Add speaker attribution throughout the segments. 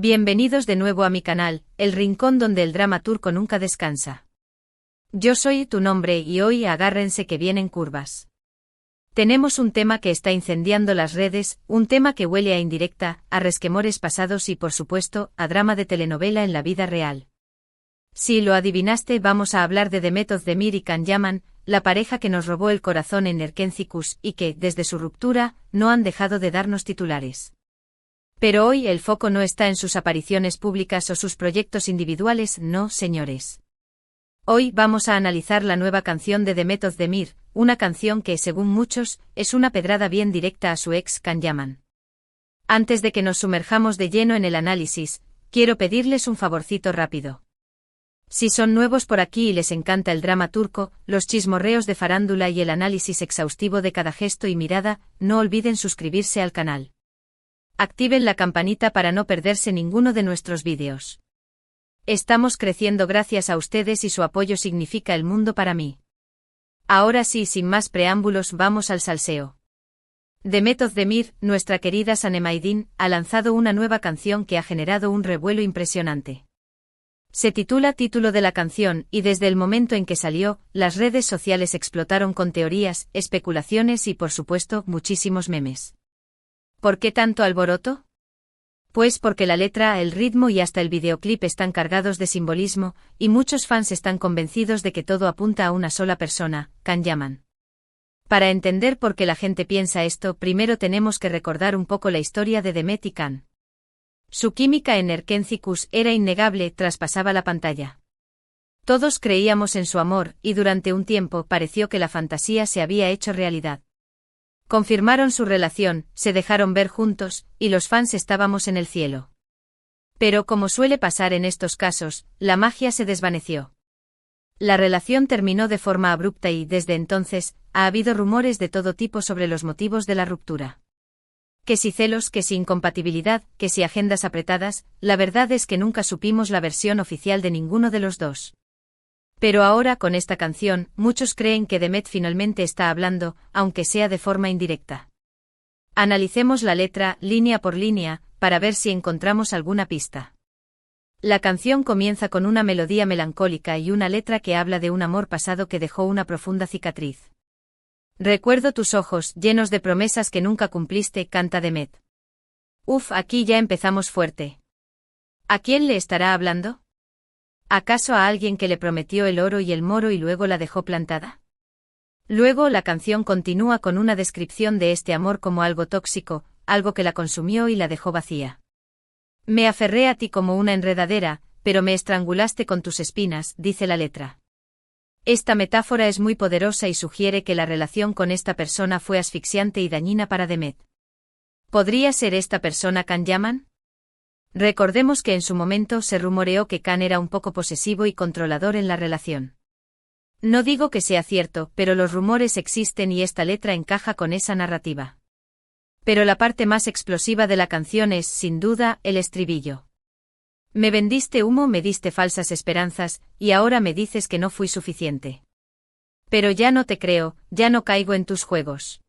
Speaker 1: Bienvenidos de nuevo a mi canal, el rincón donde el drama turco nunca descansa. Yo soy tu nombre y hoy agárrense que vienen curvas. Tenemos un tema que está incendiando las redes, un tema que huele a indirecta, a resquemores pasados y por supuesto, a drama de telenovela en la vida real. Si lo adivinaste, vamos a hablar de Demet Özdemir y Can Yaman, la pareja que nos robó el corazón en Erkenci y que, desde su ruptura, no han dejado de darnos titulares. Pero hoy el foco no está en sus apariciones públicas o sus proyectos individuales, no, señores. Hoy vamos a analizar la nueva canción de Demet Özdemir, una canción que, según muchos, es una pedrada bien directa a su ex Can Yaman. Antes de que nos sumerjamos de lleno en el análisis, quiero pedirles un favorcito rápido. Si son nuevos por aquí y les encanta el drama turco, los chismorreos de farándula y el análisis exhaustivo de cada gesto y mirada, no olviden suscribirse al canal. Activen la campanita para no perderse ninguno de nuestros vídeos. Estamos creciendo gracias a ustedes y su apoyo significa el mundo para mí. Ahora sí, sin más preámbulos, vamos al salseo. Demet Özdemir, nuestra querida Sanem, ha lanzado una nueva canción que ha generado un revuelo impresionante. Se titula Título de la canción, y desde el momento en que salió, las redes sociales explotaron con teorías, especulaciones y por supuesto, muchísimos memes. ¿Por qué tanto alboroto? Pues porque la letra, el ritmo y hasta el videoclip están cargados de simbolismo, y muchos fans están convencidos de que todo apunta a una sola persona, Can Yaman. Para entender por qué la gente piensa esto, primero tenemos que recordar un poco la historia de Demet y Can. Su química en Erkenci era innegable, traspasaba la pantalla. Todos creíamos en su amor, y durante un tiempo pareció que la fantasía se había hecho realidad. Confirmaron su relación, se dejaron ver juntos, y los fans estábamos en el cielo. Pero como suele pasar en estos casos, la magia se desvaneció. La relación terminó de forma abrupta y, desde entonces, ha habido rumores de todo tipo sobre los motivos de la ruptura. Que si celos, que si incompatibilidad, que si agendas apretadas, la verdad es que nunca supimos la versión oficial de ninguno de los dos. Pero ahora con esta canción, muchos creen que Demet finalmente está hablando, aunque sea de forma indirecta. Analicemos la letra, línea por línea, para ver si encontramos alguna pista. La canción comienza con una melodía melancólica y una letra que habla de un amor pasado que dejó una profunda cicatriz. Recuerdo tus ojos, llenos de promesas que nunca cumpliste, canta Demet. Uf, aquí ya empezamos fuerte. ¿A quién le estará hablando? ¿Acaso a alguien que le prometió el oro y el moro y luego la dejó plantada? Luego la canción continúa con una descripción de este amor como algo tóxico, algo que la consumió y la dejó vacía. Me aferré a ti como una enredadera, pero me estrangulaste con tus espinas, dice la letra. Esta metáfora es muy poderosa y sugiere que la relación con esta persona fue asfixiante y dañina para Demet. ¿Podría ser esta persona Can Yaman? Recordemos que en su momento se rumoreó que Can era un poco posesivo y controlador en la relación. No digo que sea cierto, pero los rumores existen y esta letra encaja con esa narrativa. Pero la parte más explosiva de la canción es, sin duda, el estribillo. Me vendiste humo, me diste falsas esperanzas, y ahora me dices que no fui suficiente. Pero ya no te creo, ya no caigo en tus juegos.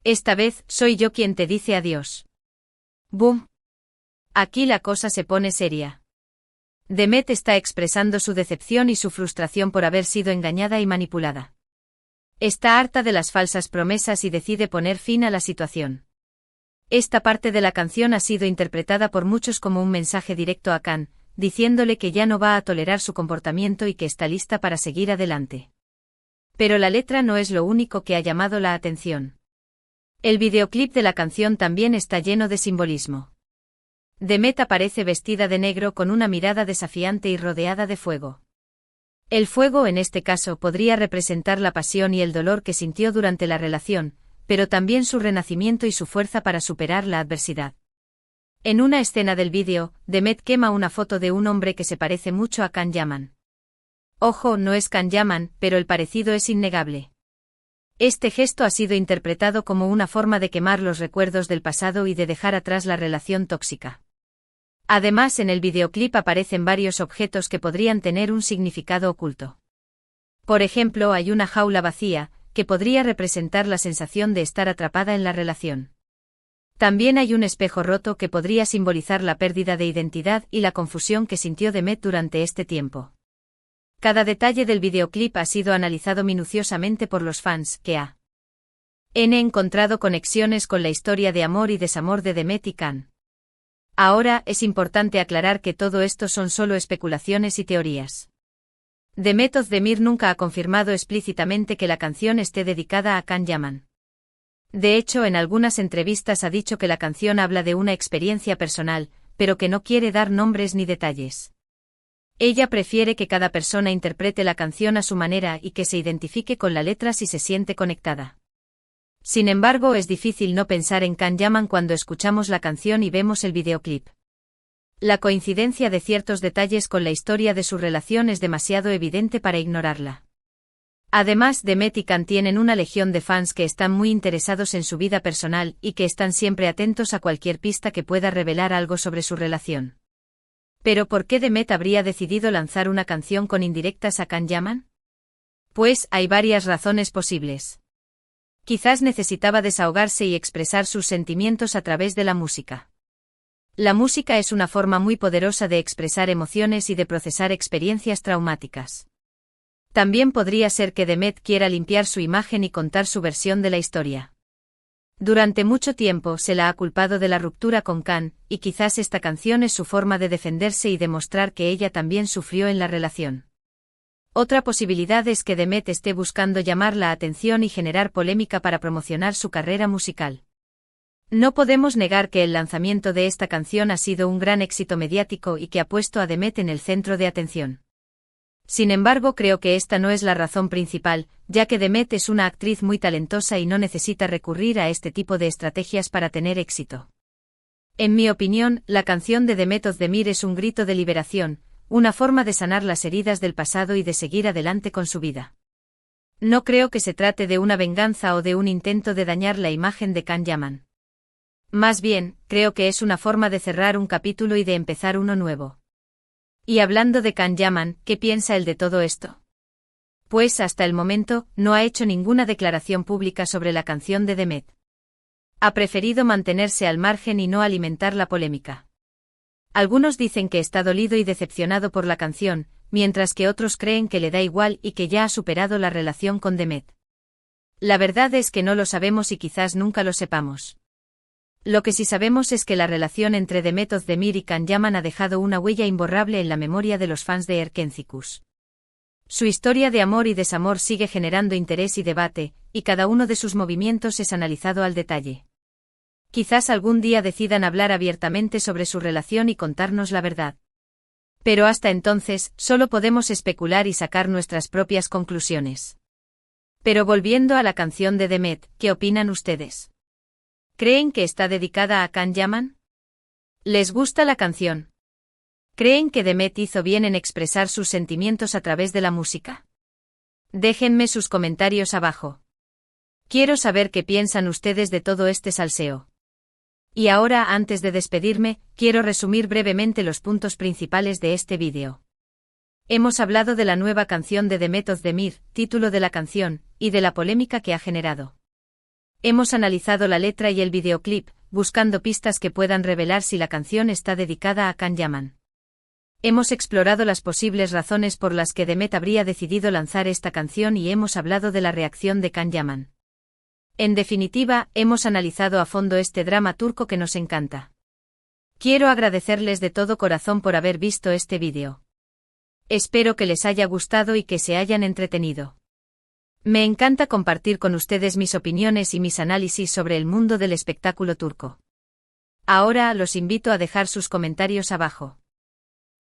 Speaker 1: Esta vez, soy yo quien te dice adiós. ¡Bum! Aquí la cosa se pone seria. Demet está expresando su decepción y su frustración por haber sido engañada y manipulada. Está harta de las falsas promesas y decide poner fin a la situación. Esta parte de la canción ha sido interpretada por muchos como un mensaje directo a Can, diciéndole que ya no va a tolerar su comportamiento y que está lista para seguir adelante. Pero la letra no es lo único que ha llamado la atención. El videoclip de la canción también está lleno de simbolismo. Demet aparece vestida de negro con una mirada desafiante y rodeada de fuego. El fuego en este caso podría representar la pasión y el dolor que sintió durante la relación, pero también su renacimiento y su fuerza para superar la adversidad. En una escena del vídeo, Demet quema una foto de un hombre que se parece mucho a Can Yaman. Ojo, no es Can Yaman, pero el parecido es innegable. Este gesto ha sido interpretado como una forma de quemar los recuerdos del pasado y de dejar atrás la relación tóxica. Además, en el videoclip aparecen varios objetos que podrían tener un significado oculto. Por ejemplo, hay una jaula vacía, que podría representar la sensación de estar atrapada en la relación. También hay un espejo roto que podría simbolizar la pérdida de identidad y la confusión que sintió Demet durante este tiempo. Cada detalle del videoclip ha sido analizado minuciosamente por los fans, que han encontrado conexiones con la historia de amor y desamor de Demet y Can. Ahora, es importante aclarar que todo esto son solo especulaciones y teorías. Demet Özdemir nunca ha confirmado explícitamente que la canción esté dedicada a Can Yaman. De hecho, en algunas entrevistas ha dicho que la canción habla de una experiencia personal, pero que no quiere dar nombres ni detalles. Ella prefiere que cada persona interprete la canción a su manera y que se identifique con la letra si se siente conectada. Sin embargo, es difícil no pensar en Can Yaman cuando escuchamos la canción y vemos el videoclip. La coincidencia de ciertos detalles con la historia de su relación es demasiado evidente para ignorarla. Además, Demet y Can tienen una legión de fans que están muy interesados en su vida personal y que están siempre atentos a cualquier pista que pueda revelar algo sobre su relación. ¿Pero por qué Demet habría decidido lanzar una canción con indirectas a Can Yaman? Pues, hay varias razones posibles. Quizás necesitaba desahogarse y expresar sus sentimientos a través de la música. La música es una forma muy poderosa de expresar emociones y de procesar experiencias traumáticas. También podría ser que Demet quiera limpiar su imagen y contar su versión de la historia. Durante mucho tiempo se la ha culpado de la ruptura con Can, y quizás esta canción es su forma de defenderse y demostrar que ella también sufrió en la relación. Otra posibilidad es que Demet esté buscando llamar la atención y generar polémica para promocionar su carrera musical. No podemos negar que el lanzamiento de esta canción ha sido un gran éxito mediático y que ha puesto a Demet en el centro de atención. Sin embargo, creo que esta no es la razón principal, ya que Demet es una actriz muy talentosa y no necesita recurrir a este tipo de estrategias para tener éxito. En mi opinión, la canción de Demet Özdemir es un grito de liberación, una forma de sanar las heridas del pasado y de seguir adelante con su vida. No creo que se trate de una venganza o de un intento de dañar la imagen de Can Yaman. Más bien, creo que es una forma de cerrar un capítulo y de empezar uno nuevo. Y hablando de Can Yaman, ¿qué piensa él de todo esto? Pues hasta el momento, no ha hecho ninguna declaración pública sobre la canción de Demet. Ha preferido mantenerse al margen y no alimentar la polémica. Algunos dicen que está dolido y decepcionado por la canción, mientras que otros creen que le da igual y que ya ha superado la relación con Demet. La verdad es que no lo sabemos y quizás nunca lo sepamos. Lo que sí sabemos es que la relación entre Demet Özdemir y Can Yaman ha dejado una huella imborrable en la memoria de los fans de Erkenzicus. Su historia de amor y desamor sigue generando interés y debate, y cada uno de sus movimientos es analizado al detalle. Quizás algún día decidan hablar abiertamente sobre su relación y contarnos la verdad. Pero hasta entonces, solo podemos especular y sacar nuestras propias conclusiones. Pero volviendo a la canción de Demet, ¿qué opinan ustedes? ¿Creen que está dedicada a Can Yaman? ¿Les gusta la canción? ¿Creen que Demet hizo bien en expresar sus sentimientos a través de la música? Déjenme sus comentarios abajo. Quiero saber qué piensan ustedes de todo este salseo. Y ahora, antes de despedirme, quiero resumir brevemente los puntos principales de este vídeo. Hemos hablado de la nueva canción de Demet Özdemir, título de la canción, y de la polémica que ha generado. Hemos analizado la letra y el videoclip, buscando pistas que puedan revelar si la canción está dedicada a Can Yaman. Hemos explorado las posibles razones por las que Demet habría decidido lanzar esta canción y hemos hablado de la reacción de Can Yaman. En definitiva, hemos analizado a fondo este drama turco que nos encanta. Quiero agradecerles de todo corazón por haber visto este vídeo. Espero que les haya gustado y que se hayan entretenido. Me encanta compartir con ustedes mis opiniones y mis análisis sobre el mundo del espectáculo turco. Ahora los invito a dejar sus comentarios abajo.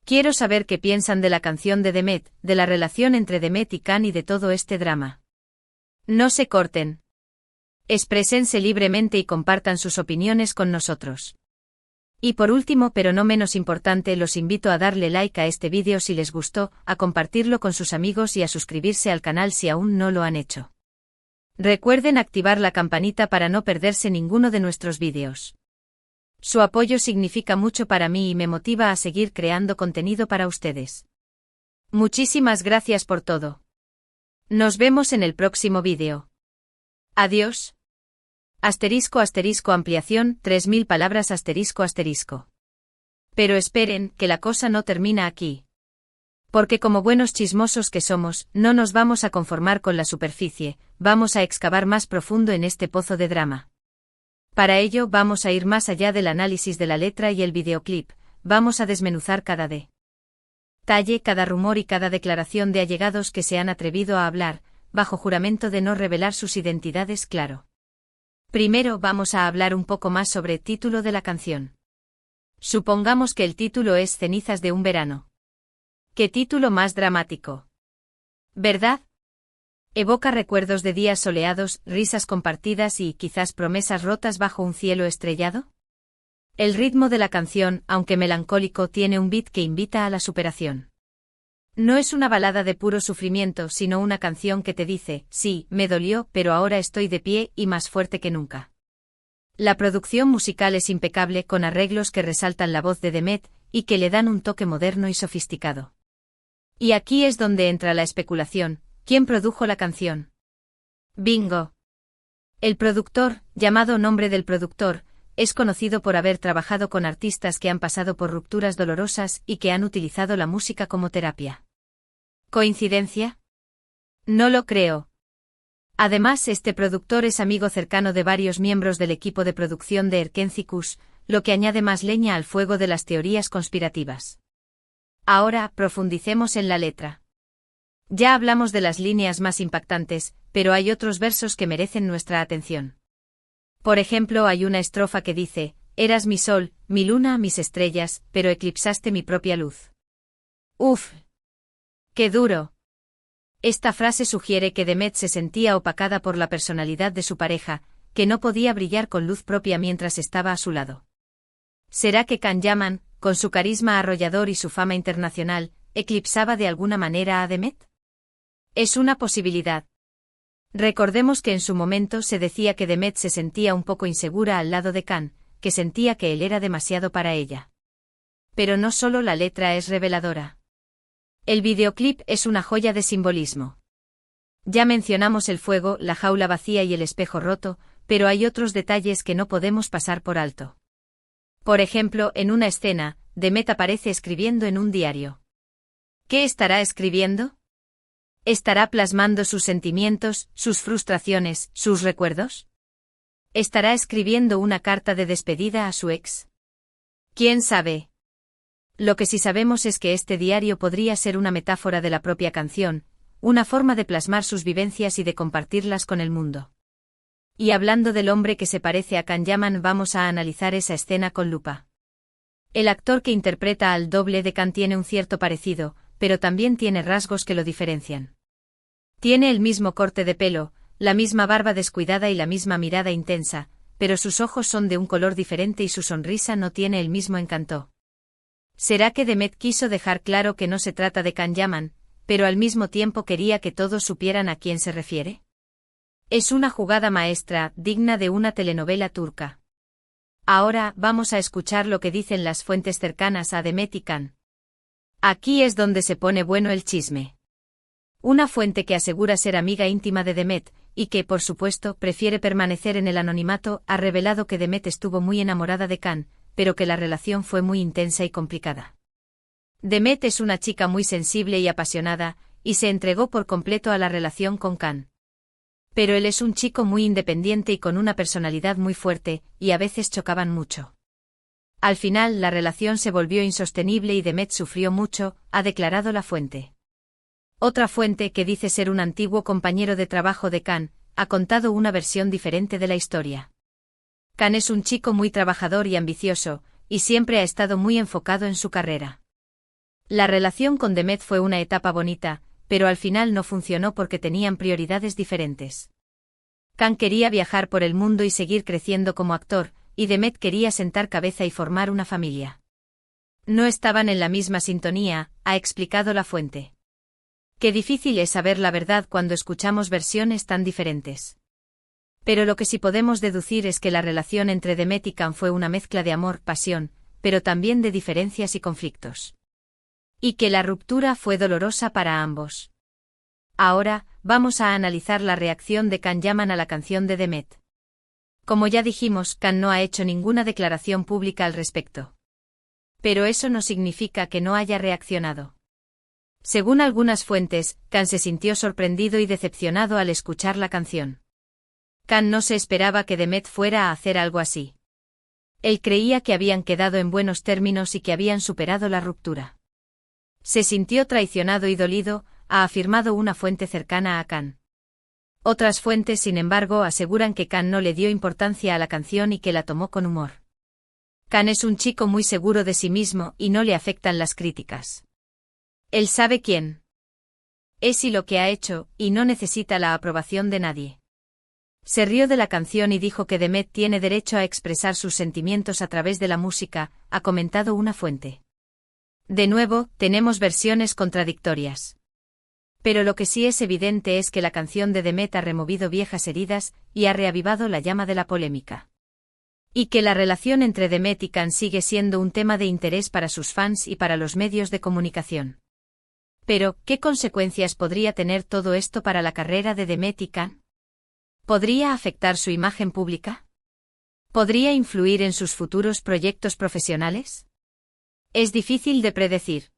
Speaker 1: Quiero saber qué piensan de la canción de Demet, de la relación entre Demet y Can y de todo este drama. No se corten. Exprésense libremente y compartan sus opiniones con nosotros. Y por último, pero no menos importante, los invito a darle like a este vídeo si les gustó, a compartirlo con sus amigos y a suscribirse al canal si aún no lo han hecho. Recuerden activar la campanita para no perderse ninguno de nuestros vídeos. Su apoyo significa mucho para mí y me motiva a seguir creando contenido para ustedes. Muchísimas gracias por todo. Nos vemos en el próximo vídeo. Adiós. Asterisco asterisco ampliación 3000 palabras asterisco asterisco. Pero esperen, que la cosa no termina aquí. Porque como buenos chismosos que somos, no nos vamos a conformar con la superficie, vamos a excavar más profundo en este pozo de drama. Para ello vamos a ir más allá del análisis de la letra y el videoclip, vamos a desmenuzar cada detalle, cada rumor y cada declaración de allegados que se han atrevido a hablar, bajo juramento de no revelar sus identidades, claro. Primero vamos a hablar un poco más sobre el título de la canción. Supongamos que el título es Cenizas de un verano. ¿Qué título más dramático? ¿Verdad? Evoca recuerdos de días soleados, risas compartidas y quizás promesas rotas bajo un cielo estrellado. El ritmo de la canción, aunque melancólico, tiene un beat que invita a la superación. No es una balada de puro sufrimiento, sino una canción que te dice, sí, me dolió, pero ahora estoy de pie y más fuerte que nunca. La producción musical es impecable, con arreglos que resaltan la voz de Demet y que le dan un toque moderno y sofisticado. Y aquí es donde entra la especulación. ¿Quién produjo la canción? Bingo. El productor, llamado nombre del productor, es conocido por haber trabajado con artistas que han pasado por rupturas dolorosas y que han utilizado la música como terapia. ¿Coincidencia? No lo creo. Además, este productor es amigo cercano de varios miembros del equipo de producción de Erkencikus, lo que añade más leña al fuego de las teorías conspirativas. Ahora, profundicemos en la letra. Ya hablamos de las líneas más impactantes, pero hay otros versos que merecen nuestra atención. Por ejemplo, hay una estrofa que dice, eras mi sol, mi luna, mis estrellas, pero eclipsaste mi propia luz. ¡Uf! ¡Qué duro! Esta frase sugiere que Demet se sentía opacada por la personalidad de su pareja, que no podía brillar con luz propia mientras estaba a su lado. ¿Será que Can Yaman, con su carisma arrollador y su fama internacional, eclipsaba de alguna manera a Demet? Es una posibilidad. Recordemos que en su momento se decía que Demet se sentía un poco insegura al lado de Can, que sentía que él era demasiado para ella. Pero no solo la letra es reveladora. El videoclip es una joya de simbolismo. Ya mencionamos el fuego, la jaula vacía y el espejo roto, pero hay otros detalles que no podemos pasar por alto. Por ejemplo, en una escena, Demet aparece escribiendo en un diario. ¿Qué estará escribiendo? ¿Estará plasmando sus sentimientos, sus frustraciones, sus recuerdos? ¿Estará escribiendo una carta de despedida a su ex? ¿Quién sabe? Lo que sí sabemos es que este diario podría ser una metáfora de la propia canción, una forma de plasmar sus vivencias y de compartirlas con el mundo. Y hablando del hombre que se parece a Can Yaman, vamos a analizar esa escena con lupa. El actor que interpreta al doble de Can tiene un cierto parecido, pero también tiene rasgos que lo diferencian. Tiene el mismo corte de pelo, la misma barba descuidada y la misma mirada intensa, pero sus ojos son de un color diferente y su sonrisa no tiene el mismo encanto. ¿Será que Demet quiso dejar claro que no se trata de Can Yaman, pero al mismo tiempo quería que todos supieran a quién se refiere? Es una jugada maestra, digna de una telenovela turca. Ahora vamos a escuchar lo que dicen las fuentes cercanas a Demet y Can. Aquí es donde se pone bueno el chisme. Una fuente que asegura ser amiga íntima de Demet, y que, por supuesto, prefiere permanecer en el anonimato, ha revelado que Demet estuvo muy enamorada de Can, pero que la relación fue muy intensa y complicada. Demet es una chica muy sensible y apasionada, y se entregó por completo a la relación con Can. Pero él es un chico muy independiente y con una personalidad muy fuerte, y a veces chocaban mucho. Al final la relación se volvió insostenible y Demet sufrió mucho, ha declarado la fuente. Otra fuente, que dice ser un antiguo compañero de trabajo de Can, ha contado una versión diferente de la historia. Can es un chico muy trabajador y ambicioso, y siempre ha estado muy enfocado en su carrera. La relación con Demet fue una etapa bonita, pero al final no funcionó porque tenían prioridades diferentes. Can quería viajar por el mundo y seguir creciendo como actor, y Demet quería sentar cabeza y formar una familia. No estaban en la misma sintonía, ha explicado la fuente. Qué difícil es saber la verdad cuando escuchamos versiones tan diferentes. Pero lo que sí podemos deducir es que la relación entre Demet y Can fue una mezcla de amor, pasión, pero también de diferencias y conflictos. Y que la ruptura fue dolorosa para ambos. Ahora, vamos a analizar la reacción de Can Yaman a la canción de Demet. Como ya dijimos, Khan no ha hecho ninguna declaración pública al respecto. Pero eso no significa que no haya reaccionado. Según algunas fuentes, Khan se sintió sorprendido y decepcionado al escuchar la canción. Khan no se esperaba que Demet fuera a hacer algo así. Él creía que habían quedado en buenos términos y que habían superado la ruptura. Se sintió traicionado y dolido, ha afirmado una fuente cercana a Khan. Otras fuentes, sin embargo, aseguran que Khan no le dio importancia a la canción y que la tomó con humor. Khan es un chico muy seguro de sí mismo y no le afectan las críticas. Él sabe quién es y lo que ha hecho, y no necesita la aprobación de nadie. Se rió de la canción y dijo que Demet tiene derecho a expresar sus sentimientos a través de la música, ha comentado una fuente. De nuevo, tenemos versiones contradictorias. Pero lo que sí es evidente es que la canción de Demet ha removido viejas heridas y ha reavivado la llama de la polémica. Y que la relación entre Demet y Khan sigue siendo un tema de interés para sus fans y para los medios de comunicación. Pero, ¿qué consecuencias podría tener todo esto para la carrera de Demet y Khan? ¿Podría afectar su imagen pública? ¿Podría influir en sus futuros proyectos profesionales? Es difícil de predecir.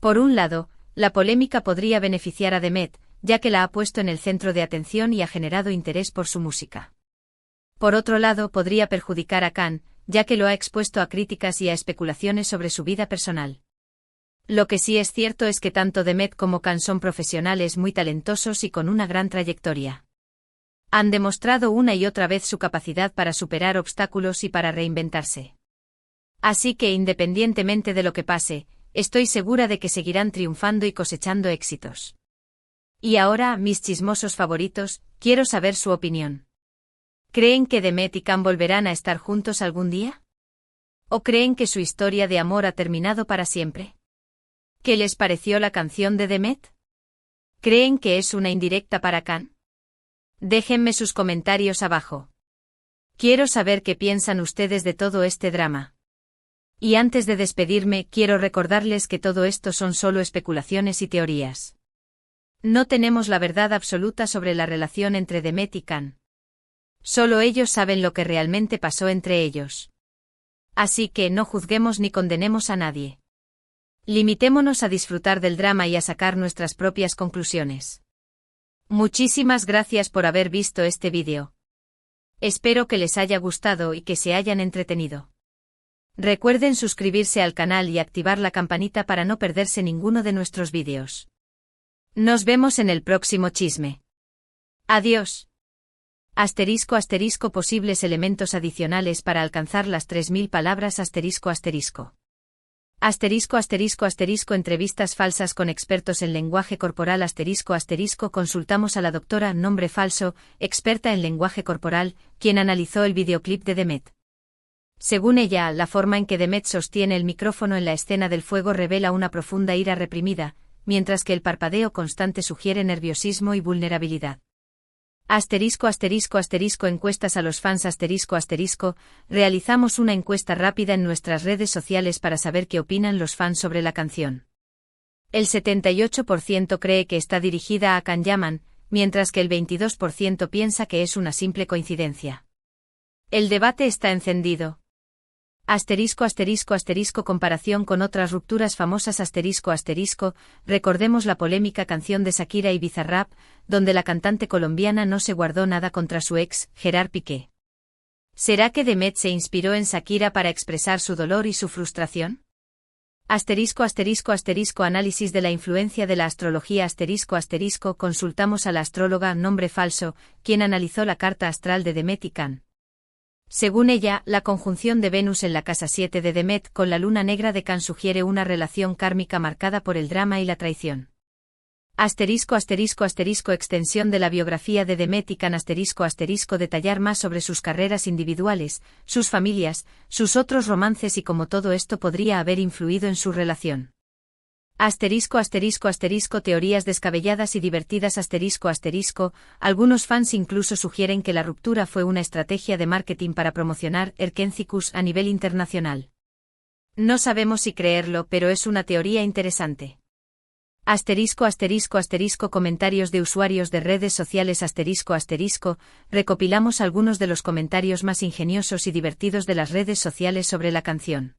Speaker 1: Por un lado, la polémica podría beneficiar a Demet, ya que la ha puesto en el centro de atención y ha generado interés por su música. Por otro lado, podría perjudicar a Khan, ya que lo ha expuesto a críticas y a especulaciones sobre su vida personal. Lo que sí es cierto es que tanto Demet como Khan son profesionales muy talentosos y con una gran trayectoria. Han demostrado una y otra vez su capacidad para superar obstáculos y para reinventarse. Así que independientemente de lo que pase, estoy segura de que seguirán triunfando y cosechando éxitos. Y ahora, mis chismosos favoritos, quiero saber su opinión. ¿Creen que Demet y Khan volverán a estar juntos algún día? ¿O creen que su historia de amor ha terminado para siempre? ¿Qué les pareció la canción de Demet? ¿Creen que es una indirecta para Khan? Déjenme sus comentarios abajo. Quiero saber qué piensan ustedes de todo este drama. Y antes de despedirme, quiero recordarles que todo esto son solo especulaciones y teorías. No tenemos la verdad absoluta sobre la relación entre Demet y Khan. Solo ellos saben lo que realmente pasó entre ellos. Así que no juzguemos ni condenemos a nadie. Limitémonos a disfrutar del drama y a sacar nuestras propias conclusiones. Muchísimas gracias por haber visto este vídeo. Espero que les haya gustado y que se hayan entretenido. Recuerden suscribirse al canal y activar la campanita para no perderse ninguno de nuestros vídeos. Nos vemos en el próximo chisme. Adiós. Asterisco asterisco posibles elementos adicionales para alcanzar las 3000 palabras asterisco asterisco. Asterisco asterisco asterisco entrevistas falsas con expertos en lenguaje corporal asterisco asterisco consultamos a la doctora nombre falso, experta en lenguaje corporal, quien analizó el videoclip de Demet. Según ella, la forma en que Demet sostiene el micrófono en la escena del fuego revela una profunda ira reprimida, mientras que el parpadeo constante sugiere nerviosismo y vulnerabilidad. Asterisco asterisco asterisco encuestas a los fans asterisco asterisco, realizamos una encuesta rápida en nuestras redes sociales para saber qué opinan los fans sobre la canción. El 78% cree que está dirigida a Khan Yaman, mientras que el 22% piensa que es una simple coincidencia. El debate está encendido. Asterisco asterisco asterisco comparación con otras rupturas famosas asterisco asterisco, recordemos la polémica canción de Shakira y Bizarrap, donde la cantante colombiana no se guardó nada contra su ex, Gerard Piqué. ¿Será que Demet se inspiró en Shakira para expresar su dolor y su frustración? Asterisco asterisco asterisco análisis de la influencia de la astrología asterisco asterisco consultamos a la astróloga nombre falso, quien analizó la carta astral de Demet y Khan. Según ella, la conjunción de Venus en la casa 7 de Demet con la luna negra de Khan sugiere una relación kármica marcada por el drama y la traición. Asterisco asterisco asterisco extensión de la biografía de Demet y Khan asterisco asterisco detallar más sobre sus carreras individuales, sus familias, sus otros romances y cómo todo esto podría haber influido en su relación. Asterisco asterisco asterisco teorías descabelladas y divertidas asterisco asterisco, algunos fans incluso sugieren que la ruptura fue una estrategia de marketing para promocionar Erkentzikos a nivel internacional. No sabemos si creerlo, pero es una teoría interesante. Asterisco asterisco asterisco comentarios de usuarios de redes sociales asterisco asterisco, recopilamos algunos de los comentarios más ingeniosos y divertidos de las redes sociales sobre la canción.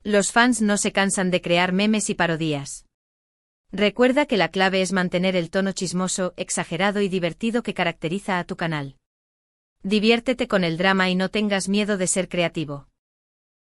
Speaker 1: Los fans no se cansan de crear memes y parodias. Recuerda que la clave es mantener el tono chismoso, exagerado y divertido que caracteriza a tu canal. Diviértete con el drama y no tengas miedo de ser creativo.